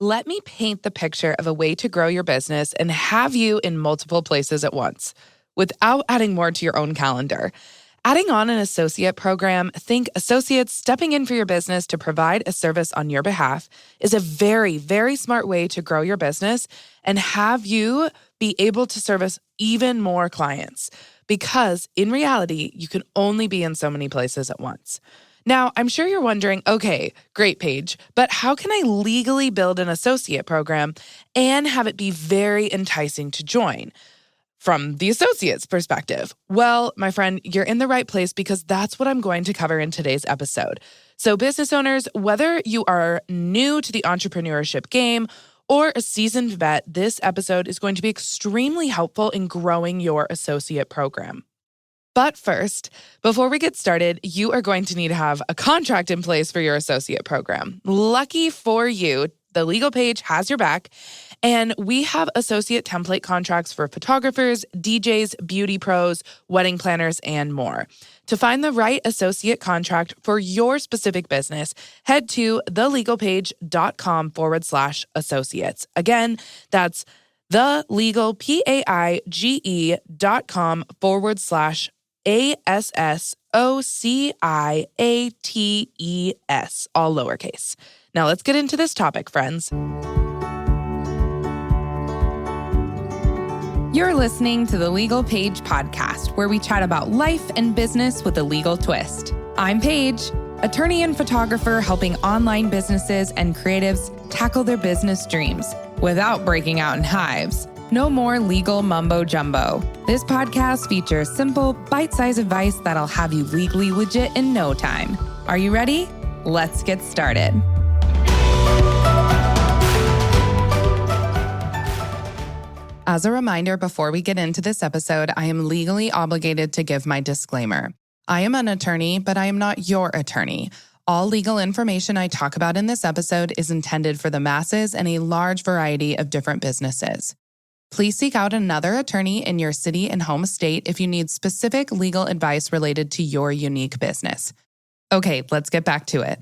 Let me paint the picture of a way to grow your business and have you in multiple places at once without adding more to your own calendar. Adding on an associate program, think associates stepping in for your business to provide a service on your behalf, is a very, very smart way to grow your business and have you be able to service even more clients. Because in reality, you can only be in so many places at once. Now, I'm sure you're wondering, okay, great, Paige, but how can I legally build an associate program and have it be very enticing to join? From the associate's perspective. Well, my friend, you're in the right place because that's what I'm going to cover in today's episode. So business owners, whether you are new to the entrepreneurship game or a seasoned vet, this episode is going to be extremely helpful in growing your associate program. But first, before we get started, you are going to need to have a contract in place for your associate program. Lucky for you, the Legal Paige has your back, and we have associate template contracts for photographers, DJs, beauty pros, wedding planners, and more. To find the right associate contract for your specific business, head to thelegalpage.com/associates. Again, that's thelegalpage.com/ASSOCIATES, all lowercase. Now let's get into this topic, friends. You're listening to the Legal Paige Podcast, where we chat about life and business with a legal twist. I'm Paige, attorney and photographer helping online businesses and creatives tackle their business dreams without breaking out in hives. No more legal mumbo jumbo. This podcast features simple, bite-sized advice that'll have you legally legit in no time. Are you ready? Let's get started. As a reminder, before we get into this episode, I am legally obligated to give my disclaimer. I am an attorney, but I am not your attorney. All legal information I talk about in this episode is intended for the masses and a large variety of different businesses. Please seek out another attorney in your city and home state if you need specific legal advice related to your unique business. Okay, let's get back to it.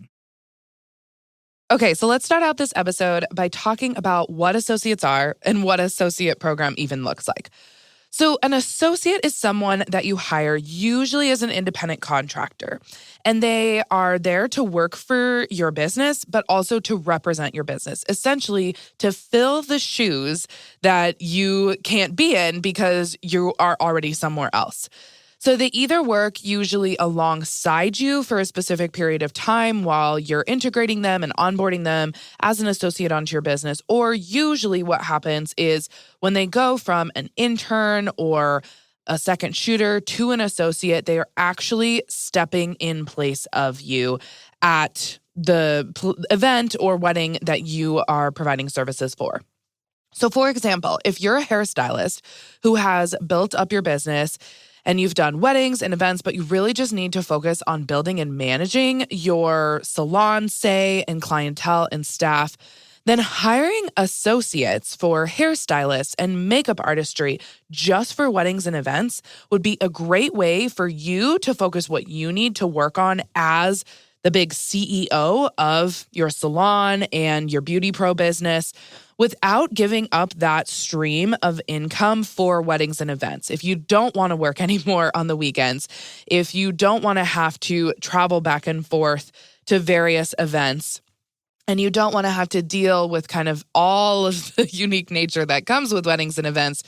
Okay, so let's start out this episode by talking about what associates are and what associate program even looks like. So an associate is someone that you hire usually as an independent contractor, and they are there to work for your business, but also to represent your business, essentially to fill the shoes that you can't be in because you are already somewhere else. So they either work usually alongside you for a specific period of time while you're integrating them and onboarding them as an associate onto your business, or usually what happens is when they go from an intern or a second shooter to an associate, they are actually stepping in place of you at the event or wedding that you are providing services for. So for example, if you're a hairstylist who has built up your business and you've done weddings and events, but you really just need to focus on building and managing your salon, say, and clientele and staff, then hiring associates for hairstylists and makeup artistry just for weddings and events would be a great way for you to focus what you need to work on as the big CEO of your salon and your beauty pro business without giving up that stream of income for weddings and events. If you don't want to work anymore on the weekends, if you don't want to have to travel back and forth to various events, and you don't want to have to deal with kind of all of the unique nature that comes with weddings and events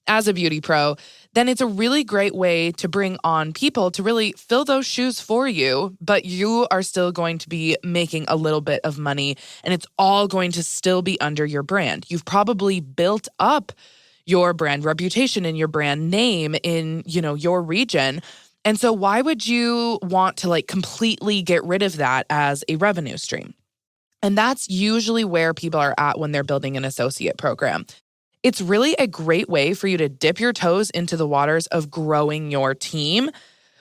as a beauty pro, then it's a really great way to bring on people to really fill those shoes for you, but you are still going to be making a little bit of money, and it's all going to still be under your brand. You've probably built up your brand reputation and your brand name in, your region. And so why would you want to completely get rid of that as a revenue stream? And that's usually where people are at when they're building an associate program. It's really a great way for you to dip your toes into the waters of growing your team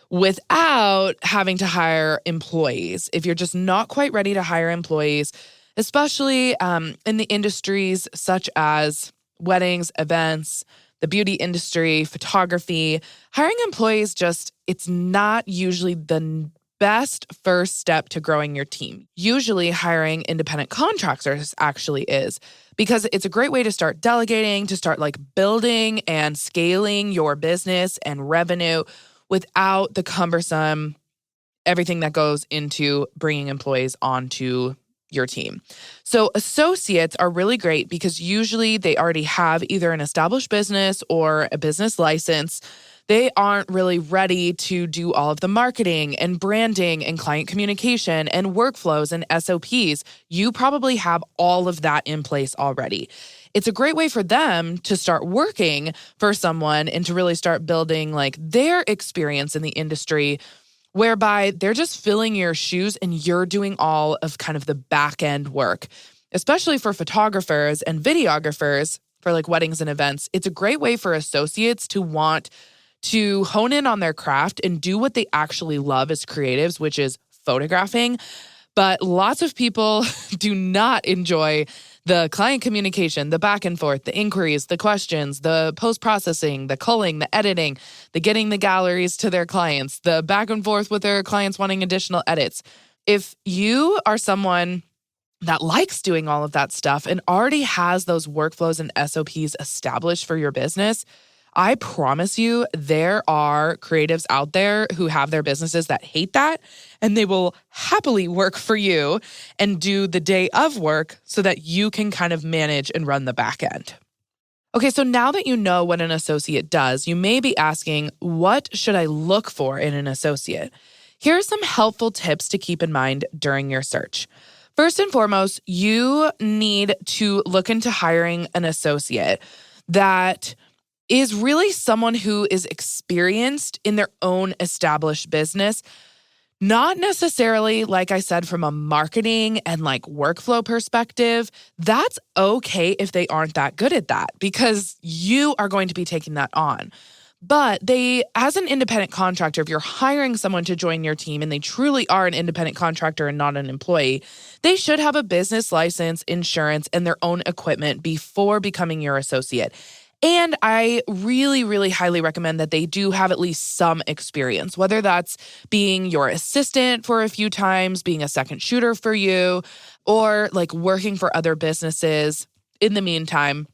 without having to hire employees. If you're just not quite ready to hire employees, especially in the industries such as weddings, events, the beauty industry, photography, hiring employees it's not usually the best first step to growing your team. Usually hiring independent contractors actually is, because it's a great way to start delegating, to start like building and scaling your business and revenue without the cumbersome everything that goes into bringing employees onto your team. So associates are really great because usually they already have either an established business or a business license. They aren't really ready to do all of the marketing and branding and client communication and workflows and SOPs. You probably have all of that in place already. It's a great way for them to start working for someone and to really start building like their experience in the industry, whereby they're just filling your shoes and you're doing all of kind of the back end work, especially for photographers and videographers for like weddings and events. It's a great way for associates to want to hone in on their craft and do what they actually love as creatives, which is photographing. But lots of people do not enjoy the client communication, the back and forth, the inquiries, the questions, the post-processing, the culling, the editing, the getting the galleries to their clients, the back and forth with their clients wanting additional edits. If you are someone that likes doing all of that stuff and already has those workflows and SOPs established for your business, I promise you there are creatives out there who have their businesses that hate that, and they will happily work for you and do the day of work so that you can kind of manage and run the back end. Okay, so now that you know what an associate does, you may be asking, what should I look for in an associate? Here are some helpful tips to keep in mind during your search. First and foremost, you need to look into hiring an associate that is really someone who is experienced in their own established business, not necessarily, like I said, from a marketing and like workflow perspective. That's okay if they aren't that good at that because you are going to be taking that on. But they, as an independent contractor, if you're hiring someone to join your team and they truly are an independent contractor and not an employee, they should have a business license, insurance, and their own equipment before becoming your associate. And I really, really highly recommend that they do have at least some experience, whether that's being your assistant for a few times, being a second shooter for you, or like working for other businesses in the meantime,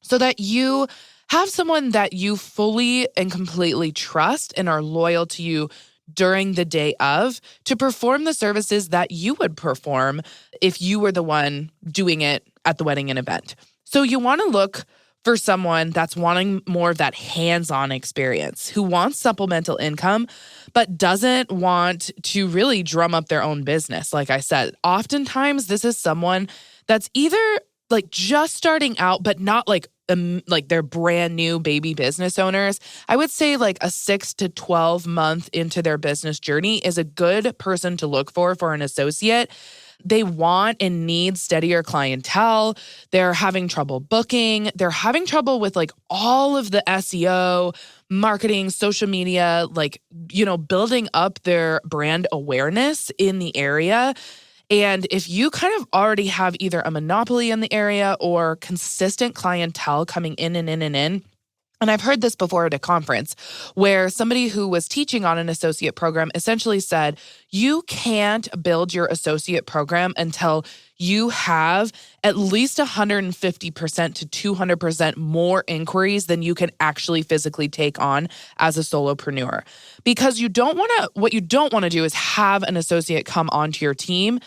so that you have someone that you fully and completely trust and are loyal to you during the day of to perform the services that you would perform if you were the one doing it at the wedding and event. So you want to look for someone that's wanting more of that hands-on experience, who wants supplemental income, but doesn't want to really drum up their own business. Like I said, oftentimes this is someone that's either like just starting out, but not like they're brand new baby business owners. I would say like a 6 to 12 month into their business journey is a good person to look for an associate. They want and need steadier clientele. They're having trouble booking. They're having trouble with like all of the SEO, marketing, social media, like, building up their brand awareness in the area. And if you kind of already have either a monopoly in the area or consistent clientele coming in and in and in, and I've heard this before at a conference where somebody who was teaching on an associate program essentially said, you can't build your associate program until you have at least 150% to 200% more inquiries than you can actually physically take on as a solopreneur. Because what you don't want to do is have an associate come onto your team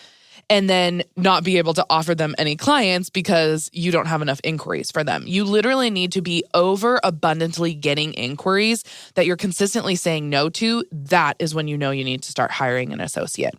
and then not be able to offer them any clients because you don't have enough inquiries for them. You literally need to be over abundantly getting inquiries that you're consistently saying no to. That is when you know you need to start hiring an associate.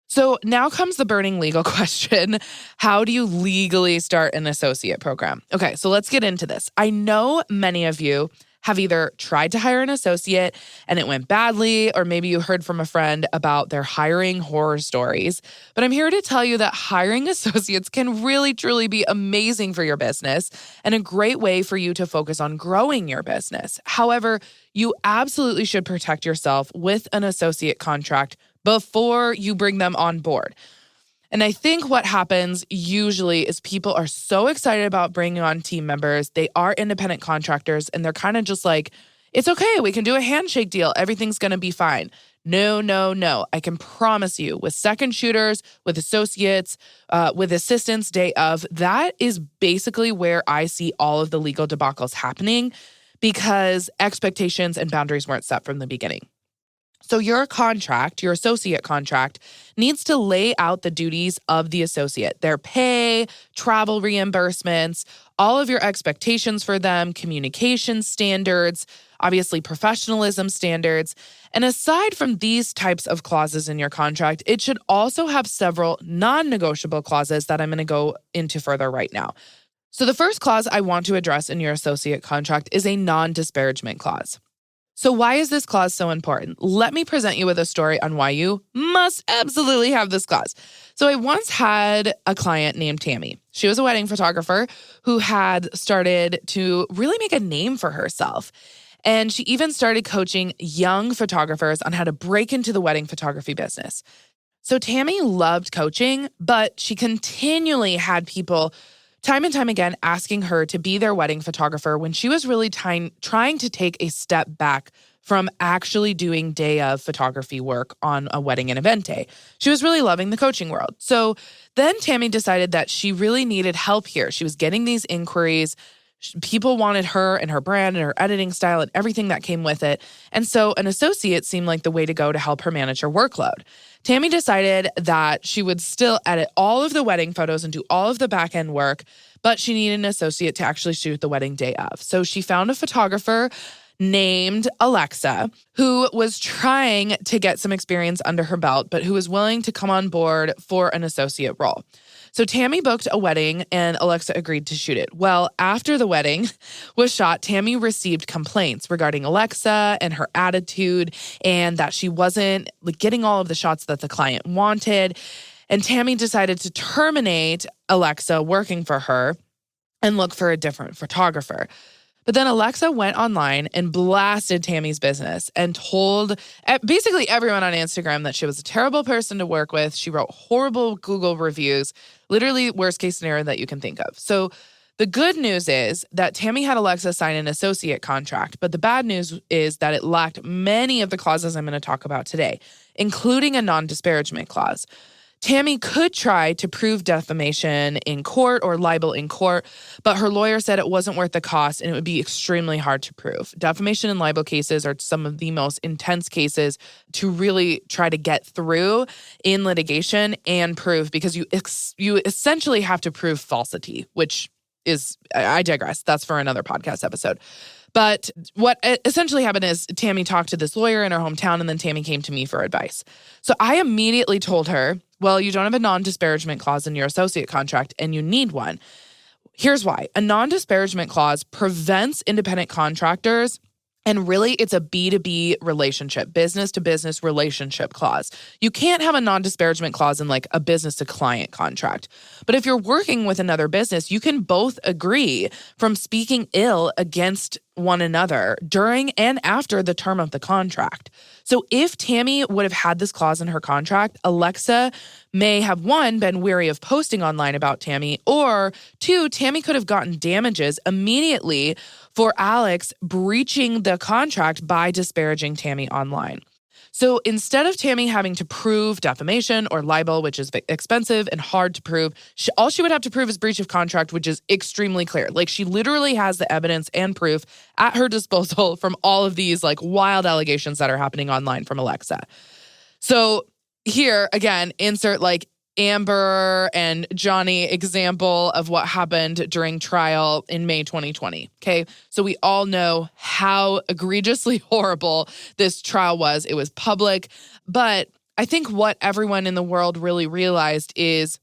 So now comes the burning legal question. How do you legally start an associate program? Okay, so let's get into this. I know many of you have either tried to hire an associate and it went badly, or maybe you heard from a friend about their hiring horror stories. But I'm here to tell you that hiring associates can really, truly be amazing for your business and a great way for you to focus on growing your business. However, you absolutely should protect yourself with an associate contract before you bring them on board. And I think what happens usually is people are so excited about bringing on team members. They are independent contractors and they're kind of just like, it's okay. We can do a handshake deal. Everything's going to be fine. No, no, no. I can promise you, with second shooters, with associates, with assistants day of, that is basically where I see all of the legal debacles happening because expectations and boundaries weren't set from the beginning. So your contract, your associate contract, needs to lay out the duties of the associate, their pay, travel reimbursements, all of your expectations for them, communication standards, obviously professionalism standards. And aside from these types of clauses in your contract, it should also have several non-negotiable clauses that I'm going to go into further right now. So the first clause I want to address in your associate contract is a non-disparagement clause. So why is this clause so important? Let me present you with a story on why you must absolutely have this clause. So I once had a client named Tammy. She was a wedding photographer who had started to really make a name for herself. And she even started coaching young photographers on how to break into the wedding photography business. So Tammy loved coaching, but she continually had people time and time again asking her to be their wedding photographer when she was really trying to take a step back from actually doing day of photography work on a wedding and event day. She was really loving the coaching world. So then Tammy decided that she really needed help here. She was getting these inquiries. People wanted her and her brand and her editing style and everything that came with it. And so an associate seemed like the way to go to help her manage her workload. Tammy decided that she would still edit all of the wedding photos and do all of the back-end work, but she needed an associate to actually shoot the wedding day of. So she found a photographer named Alexa, who was trying to get some experience under her belt, but who was willing to come on board for an associate role. So Tammy booked a wedding and Alexa agreed to shoot it. Well, after the wedding was shot, Tammy received complaints regarding Alexa and her attitude and that she wasn't getting all of the shots that the client wanted. And Tammy decided to terminate Alexa working for her and look for a different photographer. But then Alexa went online and blasted Tammy's business and told basically everyone on Instagram that she was a terrible person to work with. She wrote horrible Google reviews, literally worst case scenario that you can think of. So the good news is that Tammy had Alexa sign an associate contract, but the bad news is that it lacked many of the clauses I'm going to talk about today, including a non-disparagement clause. Tammy could try to prove defamation in court or libel in court, but her lawyer said it wasn't worth the cost and it would be extremely hard to prove. Defamation and libel cases are some of the most intense cases to really try to get through in litigation and prove, because you essentially have to prove falsity, which is, I digress. That's for another podcast episode. But what essentially happened is Tammy talked to this lawyer in her hometown, and then Tammy came to me for advice. So I immediately told her, well, you don't have a non-disparagement clause in your associate contract, and you need one. Here's why. A non-disparagement clause prevents independent contractors, and really it's a B2B relationship, business-to-business relationship clause. You can't have a non-disparagement clause in like a business-to-client contract. But if you're working with another business, you can both agree from speaking ill against one another during and after the term of the contract. So if Tammy would have had this clause in her contract, Alexa may have, one, been wary of posting online about Tammy, or two, Tammy could have gotten damages immediately for Alex breaching the contract by disparaging Tammy online. So instead of Tammy having to prove defamation or libel, which is expensive and hard to prove, all she would have to prove is breach of contract, which is extremely clear. Like, she literally has the evidence and proof at her disposal from all of these like wild allegations that are happening online from Alexa. So here, again, insert like Amber and Johnny example of what happened during trial in May 2020. Okay. So we all know how egregiously horrible this trial was. It was public. But I think what everyone in the world really realized is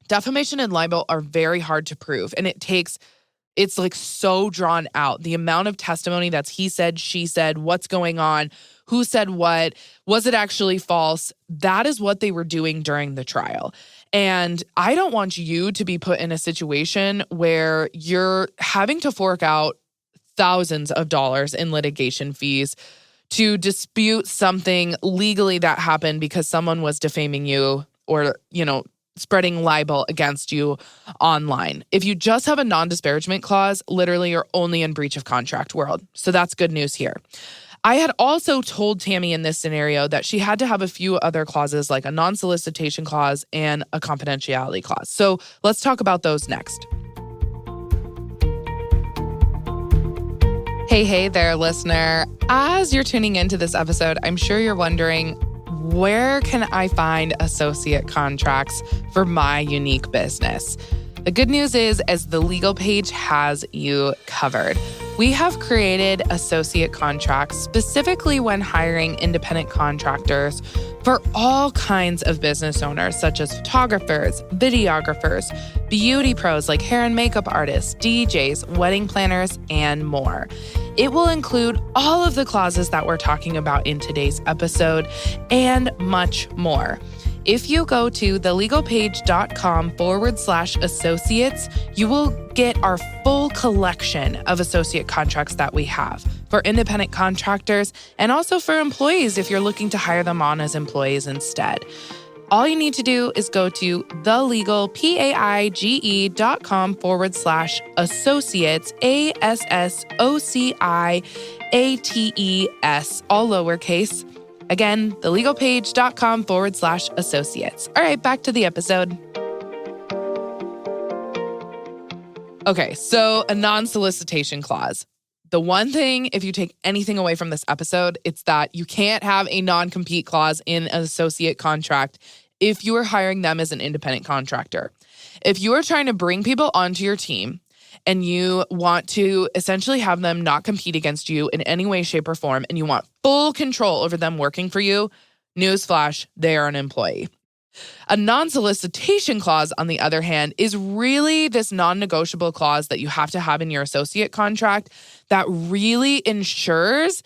defamation and libel are very hard to prove. And it's like so drawn out. The amount of testimony that's he said, she said, what's going on, who said what, was it actually false? That is what they were doing during the trial. And I don't want you to be put in a situation where you're having to fork out thousands of dollars in litigation fees to dispute something legally that happened because someone was defaming you or, spreading libel against you online. If you just have a non-disparagement clause, literally you're only in breach of contract world. So that's good news here. I had also told Tammy in this scenario that she had to have a few other clauses like a non-solicitation clause and a confidentiality clause. So let's talk about those next. Hey there, listener. As you're tuning into this episode, I'm sure you're wondering, where can I find associate contracts for my unique business? The good news is, as the Legal Paige has you covered. We have created associate contracts specifically when hiring independent contractors for all kinds of business owners, such as photographers, videographers, beauty pros like hair and makeup artists, DJs, wedding planners, and more. It will include all of the clauses that we're talking about in today's episode and much more. If you go to thelegalpaige.com/associates, you will get our full collection of associate contracts that we have for independent contractors and also for employees if you're looking to hire them on as employees instead. All you need to do is go to thelegalpaige.com/associates, ASSOCIATES, all lowercase. Again, thelegalpaige.com/associates. All right, back to the episode. Okay, so a non-solicitation clause. The one thing, if you take anything away from this episode, it's that you can't have a non-compete clause in an associate contract if you are hiring them as an independent contractor. If you are trying to bring people onto your team and you want to essentially have them not compete against you in any way, shape, or form, and you want full control over them working for you, newsflash, they are an employee. A non-solicitation clause, on the other hand, is really this non-negotiable clause that you have to have in your associate contract that really ensures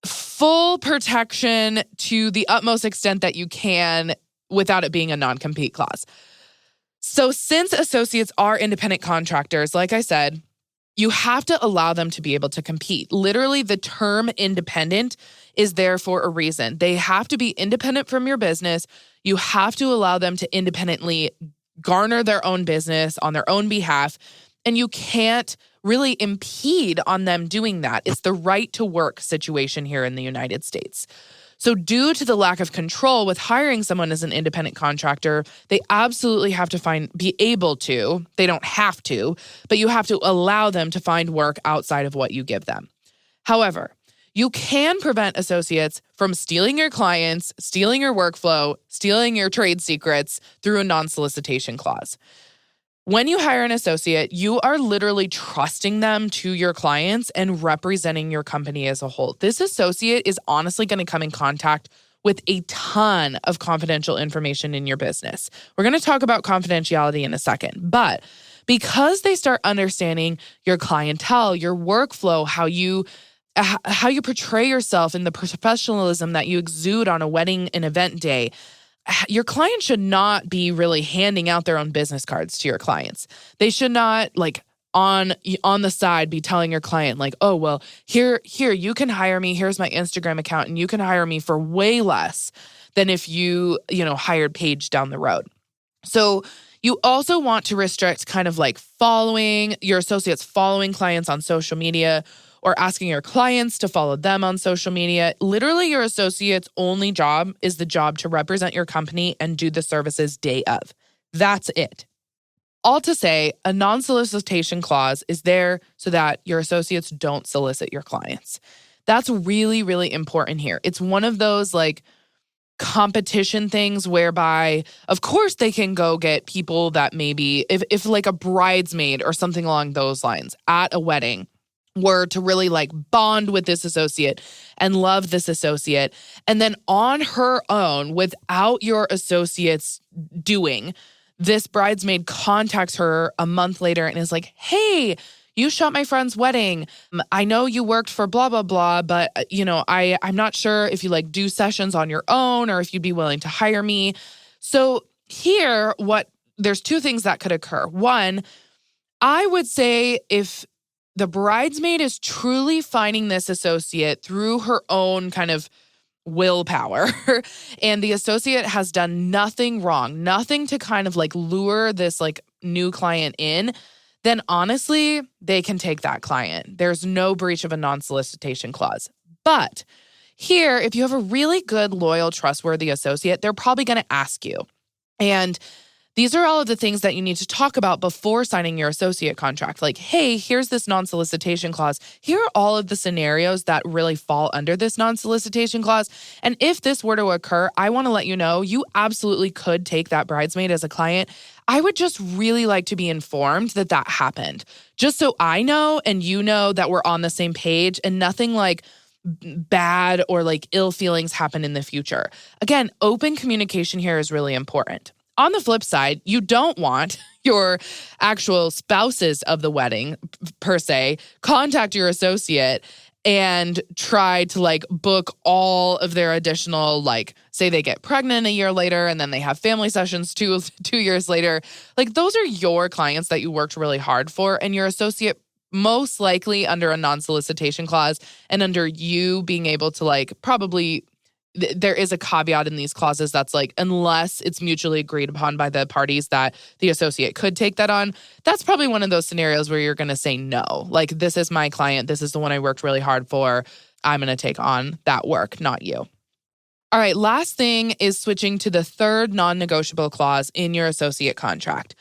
full protection to the utmost extent that you can without it being a non-compete clause. So since associates are independent contractors, like I said, you have to allow them to be able to compete. Literally, the term independent is there for a reason. They have to be independent from your business. You have to allow them to independently garner their own business on their own behalf, and you can't really impede on them doing that. It's the right to work situation here in the United States. So due to the lack of control with hiring someone as an independent contractor, they absolutely have to be able to, they don't have to, but you have to allow them to find work outside of what you give them. However, you can prevent associates from stealing your clients, stealing your workflow, stealing your trade secrets through a non-solicitation clause. When you hire an associate, you are literally trusting them to your clients and representing your company as a whole. This associate is honestly going to come in contact with a ton of confidential information in your business. We're going to talk about confidentiality in a second, but because they start understanding your clientele, your workflow, how you portray yourself and the professionalism that you exude on a wedding and event day, your client should not be really handing out their own business cards to your clients. They should not on the side be telling your client oh, well, here, you can hire me. Here's my Instagram account and you can hire me for way less than if you hired Paige down the road. So you also want to restrict following your associates, following clients on social media, or asking your clients to follow them on social media. Literally, your associate's only job is the job to represent your company and do the services day of. That's it. All to say, a non-solicitation clause is there so that your associates don't solicit your clients. That's really, really important here. It's one of those competition things whereby, of course, they can go get people that maybe, if a bridesmaid or something along those lines at a wedding were to really bond with this associate and love this associate, and then on her own, without your associates doing, this bridesmaid contacts her a month later and is like, hey, you shot my friend's wedding. I know you worked for blah, blah, blah, but I'm not sure if you do sessions on your own or if you'd be willing to hire me. So here, there's two things that could occur. One, I would say if the bridesmaid is truly finding this associate through her own kind of willpower, and the associate has done nothing wrong, nothing to kind of lure this new client in, then honestly, they can take that client. There's no breach of a non-solicitation clause. But here, if you have a really good, loyal, trustworthy associate, they're probably going to ask you. And these are all of the things that you need to talk about before signing your associate contract. Like, hey, here's this non-solicitation clause. Here are all of the scenarios that really fall under this non-solicitation clause. And if this were to occur, I want to let you know you absolutely could take that bridesmaid as a client. I would just really like to be informed that that happened, just so I know and you know that we're on the same page and nothing like bad or like ill feelings happen in the future. Again, open communication here is really important. On the flip side, you don't want your actual spouses of the wedding, per se, contact your associate and try to like book all of their additional, like, say they get pregnant a year later and then they have family sessions two years later. Like, those are your clients that you worked really hard for, and your associate most likely under a non-solicitation clause and under you being able to like probably there is a caveat in these clauses that's like, unless it's mutually agreed upon by the parties that the associate could take that on, that's probably one of those scenarios where you're going to say no. Like, this is my client. This is the one I worked really hard for. I'm going to take on that work, not you. All right, last thing is switching to the third non-negotiable clause in your associate contract.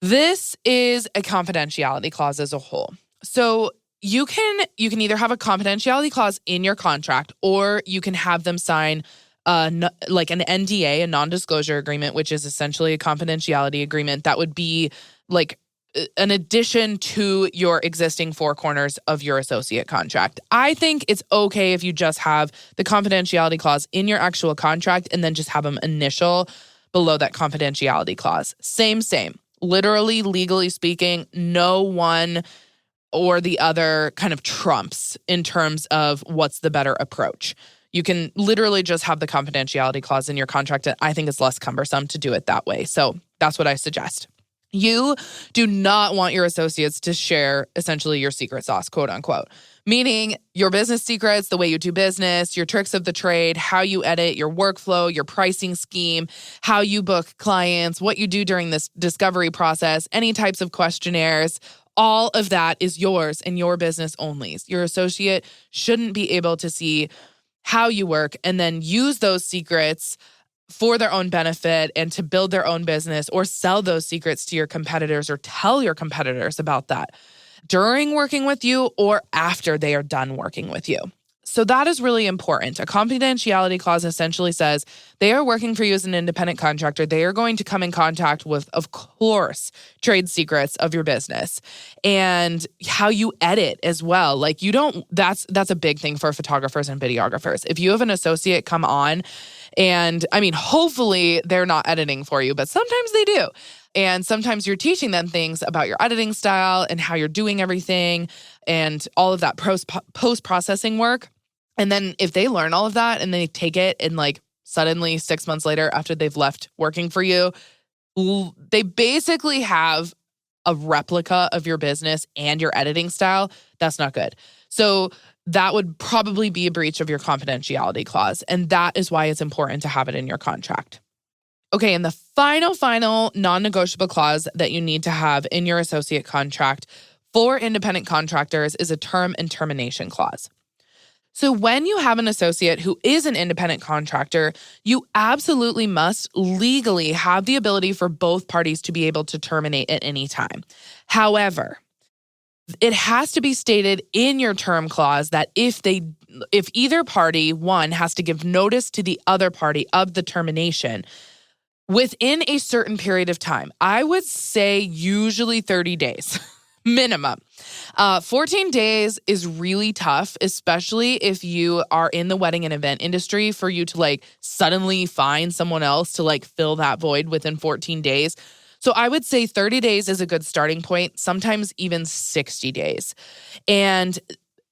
This is a confidentiality clause as a whole. So you can either have a confidentiality clause in your contract, or you can have them sign like an NDA, a non-disclosure agreement, which is essentially a confidentiality agreement that would be like an addition to your existing four corners of your associate contract. I think it's okay if you just have the confidentiality clause in your actual contract and then just have them initial below that confidentiality clause. Same. Literally, legally speaking, no one or the other kind of trumps in terms of what's the better approach. You can literally just have the confidentiality clause in your contract, and I think it's less cumbersome to do it that way. So that's what I suggest. You do not want your associates to share essentially your secret sauce, quote unquote, meaning your business secrets, the way you do business, your tricks of the trade, how you edit, your workflow, your pricing scheme, how you book clients, what you do during this discovery process, any types of questionnaires. All of that is yours and your business only. Your associate shouldn't be able to see how you work and then use those secrets for their own benefit and to build their own business, or sell those secrets to your competitors or tell your competitors about that during working with you or after they are done working with you. So that is really important. A confidentiality clause essentially says they are working for you as an independent contractor. They are going to come in contact with, of course, trade secrets of your business and how you edit as well. Like, you don't, that's a big thing for photographers and videographers. If you have an associate come on, and I mean, hopefully they're not editing for you, but sometimes they do. And sometimes you're teaching them things about your editing style and how you're doing everything and all of that post-processing work. And then if they learn all of that and they take it and like suddenly 6 months later after they've left working for you, they basically have a replica of your business and your editing style. That's not good. So that would probably be a breach of your confidentiality clause. And that is why it's important to have it in your contract. Okay, and the final non-negotiable clause that you need to have in your associate contract for independent contractors is a term and termination clause. So when you have an associate who is an independent contractor, you absolutely must legally have the ability for both parties to be able to terminate at any time. However, it has to be stated in your term clause that if either party, one, has to give notice to the other party of the termination within a certain period of time. I would say usually 30 days minimum. 14 days is really tough, especially if you are in the wedding and event industry, for you to like suddenly find someone else to like fill that void within 14 days. So I would say 30 days is a good starting point, sometimes even 60 days. And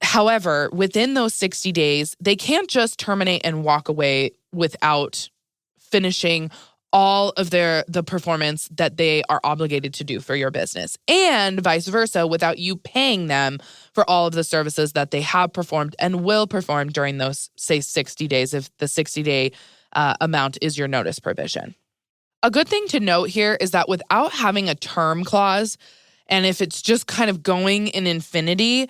however, within those 60 days, they can't just terminate and walk away without finishing all of the performance that they are obligated to do for your business, and vice versa, without you paying them for all of the services that they have performed and will perform during those, say, 60 days, if the 60-day amount is your notice provision. A good thing to note here is that without having a term clause, and if it's just kind of going in infinity,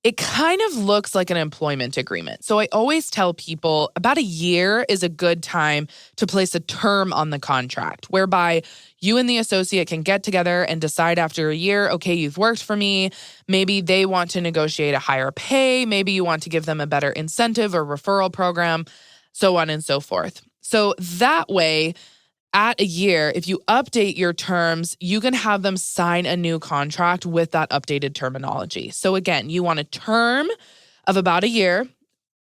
it kind of looks like an employment agreement. So I always tell people about a year is a good time to place a term on the contract, whereby you and the associate can get together and decide after a year, okay, you've worked for me. Maybe they want to negotiate a higher pay. Maybe you want to give them a better incentive or referral program, so on and so forth. So that way, at a year, if you update your terms, you can have them sign a new contract with that updated terminology. So again, you want a term of about a year,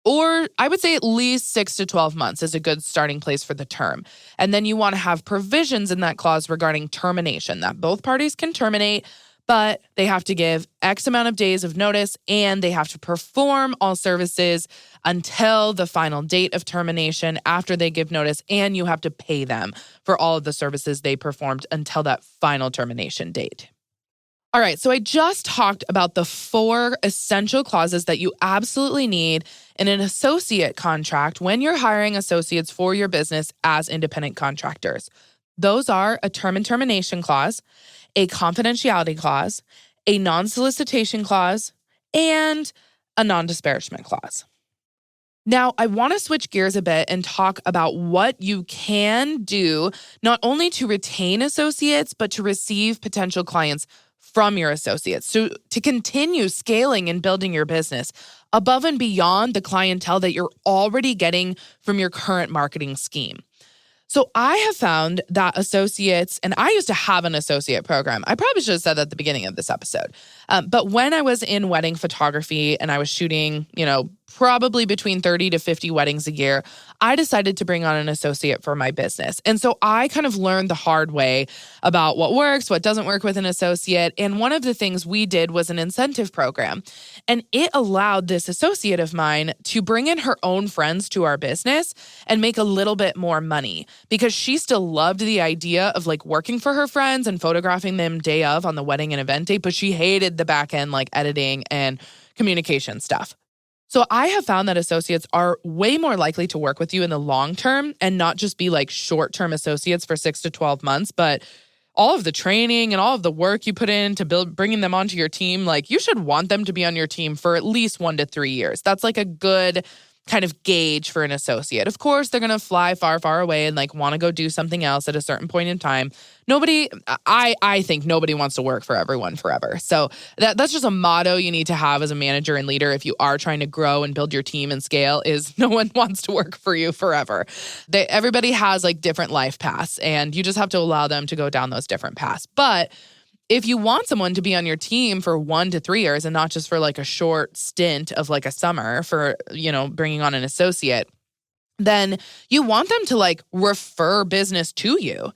or I would say at least 6 to 12 months is a good starting place for the term. And then you want to have provisions in that clause regarding termination, that both parties can terminate, but they have to give X amount of days of notice and they have to perform all services until the final date of termination after they give notice, and you have to pay them for all of the services they performed until that final termination date. All right, so I just talked about the 4 essential clauses that you absolutely need in an associate contract when you're hiring associates for your business as independent contractors. Those are a term and termination clause, a confidentiality clause, a non-solicitation clause, and a non-disparagement clause. Now, I want to switch gears a bit and talk about what you can do not only to retain associates, but to receive potential clients from your associates. So to continue scaling and building your business above and beyond the clientele that you're already getting from your current marketing scheme. So I have found that associates, and I used to have an associate program. I probably should have said that at the beginning of this episode. But when I was in wedding photography and I was shooting, probably between 30 to 50 weddings a year, I decided to bring on an associate for my business. And so I kind of learned the hard way about what works, what doesn't work with an associate. And one of the things we did was an incentive program. And it allowed this associate of mine to bring in her own friends to our business and make a little bit more money because she still loved the idea of working for her friends and photographing them day of on the wedding and event day, but she hated the back end editing and communication stuff. So I have found that associates are way more likely to work with you in the long term and not just be short-term associates for 6 to 12 months, but all of the training and all of the work you put into bringing them onto your team, you should want them to be on your team for at least 1 to 3 years. That's a good kind of gauge for an associate. Of course, they're going to fly far, far away and want to go do something else at a certain point in time. I think nobody wants to work for everyone forever. So that's just a motto you need to have as a manager and leader if you are trying to grow and build your team and scale is no one wants to work for you forever. Everybody has different life paths and you just have to allow them to go down those different paths. But if you want someone to be on your team for 1 to 3 years and not just for a short stint of a summer for, bringing on an associate, then you want them to refer business to you.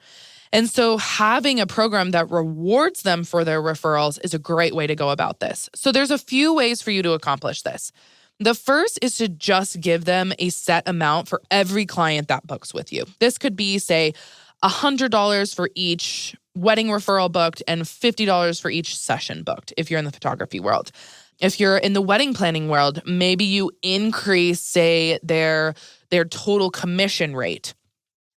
And so having a program that rewards them for their referrals is a great way to go about this. So there's a few ways for you to accomplish this. The first is to just give them a set amount for every client that books with you. This could be, say, $100 for each wedding referral booked and $50 for each session booked if you're in the photography world. If you're in the wedding planning world, maybe you increase, say, their total commission rate,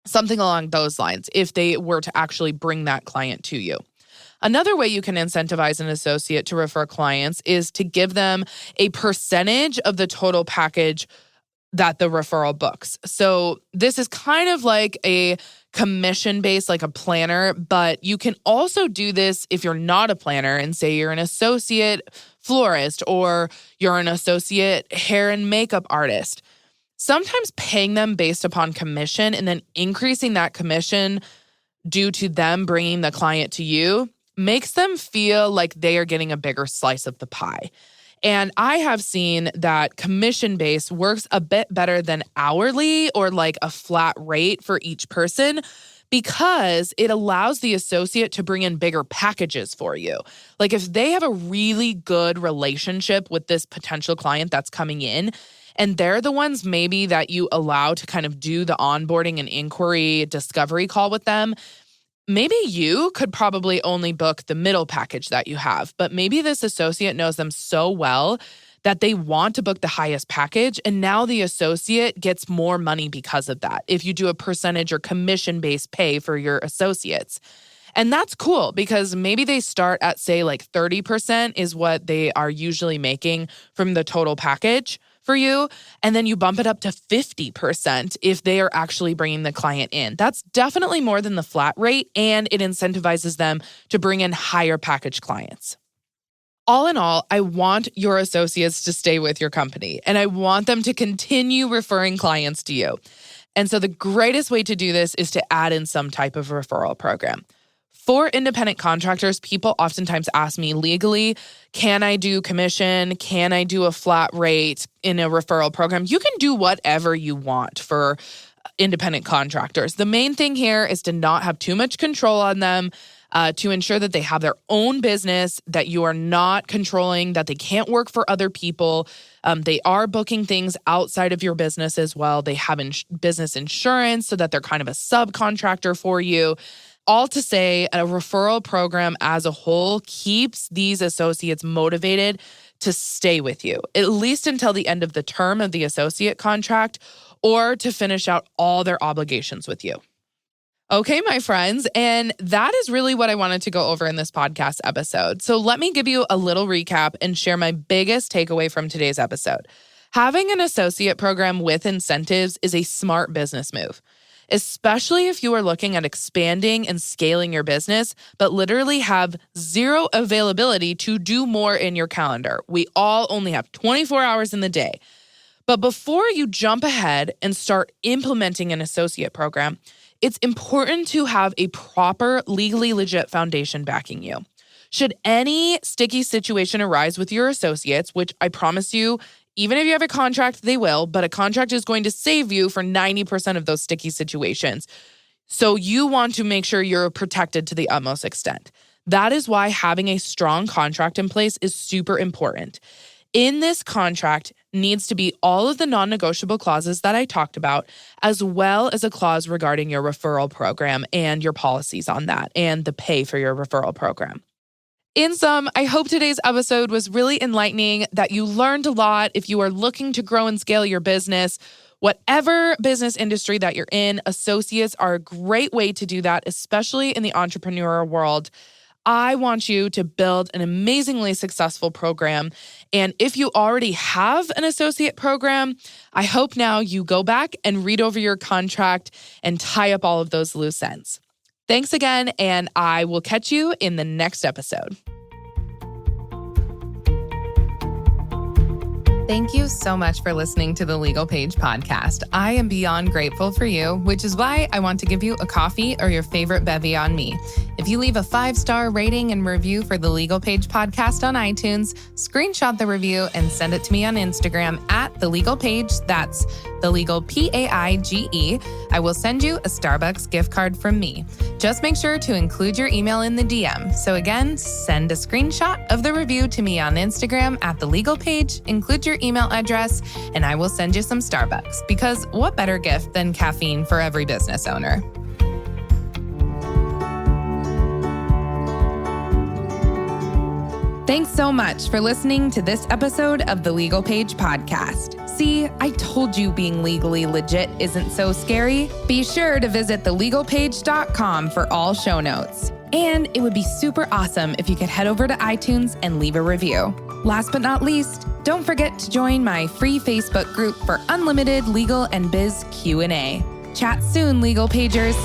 something along those lines, if they were to actually bring that client to you. Another way you can incentivize an associate to refer clients is to give them a percentage of the total package that the referral books. So this is kind of like a commission-based, like a planner, but you can also do this if you're not a planner and say you're an associate florist or you're an associate hair and makeup artist. Sometimes paying them based upon commission and then increasing that commission due to them bringing the client to you makes them feel like they are getting a bigger slice of the pie. And I have seen that commission-based works a bit better than hourly or like a flat rate for each person because it allows the associate to bring in bigger packages for you. Like if they have a really good relationship with this potential client that's coming in, and they're the ones maybe that you allow to kind of do the onboarding and inquiry discovery call with them, maybe you could probably only book the middle package that you have, but maybe this associate knows them so well that they want to book the highest package, and now the associate gets more money because of that if you do a percentage or commission-based pay for your associates. And that's cool because maybe they start at, say, like 30% is what they are usually making from the total package for you. And then you bump it up to 50% if they are actually bringing the client in. That's definitely more than the flat rate, and it incentivizes them to bring in higher package clients. All in all, I want your associates to stay with your company, and I want them to continue referring clients to you. And so the greatest way to do this is to add in some type of referral program. For independent contractors, people oftentimes ask me legally, can I do commission? Can I do a flat rate in a referral program? You can do whatever you want for independent contractors. The main thing here is to not have too much control on them, to ensure that they have their own business, that you are not controlling, that they can't work for other people. They are booking things outside of your business as well. They have business insurance so that they're kind of a subcontractor for you. All to say, a referral program as a whole keeps these associates motivated to stay with you, at least until the end of the term of the associate contract, or to finish out all their obligations with you. Okay, my friends, and that is really what I wanted to go over in this podcast episode. So let me give you a little recap and share my biggest takeaway from today's episode. Having an associate program with incentives is a smart business move, especially if you are looking at expanding and scaling your business, but literally have zero availability to do more in your calendar. We all only have 24 hours in the day. But before you jump ahead and start implementing an associate program, it's important to have a proper, legally legit foundation backing you. Should any sticky situation arise with your associates, which I promise you, even if you have a contract, they will, but a contract is going to save you for 90% of those sticky situations. So you want to make sure you're protected to the utmost extent. That is why having a strong contract in place is super important. In this contract needs to be all of the non-negotiable clauses that I talked about, as well as a clause regarding your referral program and your policies on that and the pay for your referral program. In sum, I hope today's episode was really enlightening, that you learned a lot. If you are looking to grow and scale your business, whatever business industry that you're in, associates are a great way to do that, especially in the entrepreneurial world. I want you to build an amazingly successful program. And if you already have an associate program, I hope now you go back and read over your contract and tie up all of those loose ends. Thanks again, and I will catch you in the next episode. Thank you so much for listening to the Legal Paige Podcast. I am beyond grateful for you, which is why I want to give you a coffee or your favorite bevy on me. If you leave a 5-star rating and review for the Legal Paige Podcast on iTunes, screenshot the review and send it to me on Instagram at The Legal Paige. That's The Legal Paige. I will send you a Starbucks gift card from me. Just make sure to include your email in the DM. So again, send a screenshot of the review to me on Instagram at The Legal Paige, include your email address, and I will send you some Starbucks, because what better gift than caffeine for every business owner? Thanks so much for listening to this episode of the Legal Paige Podcast. See, I told you being legally legit isn't so scary. Be sure to visit thelegalpaige.com for all show notes. And it would be super awesome if you could head over to iTunes and leave a review. Last but not least, don't forget to join my free Facebook group for unlimited legal and biz Q&A. Chat soon, Legal Pagers.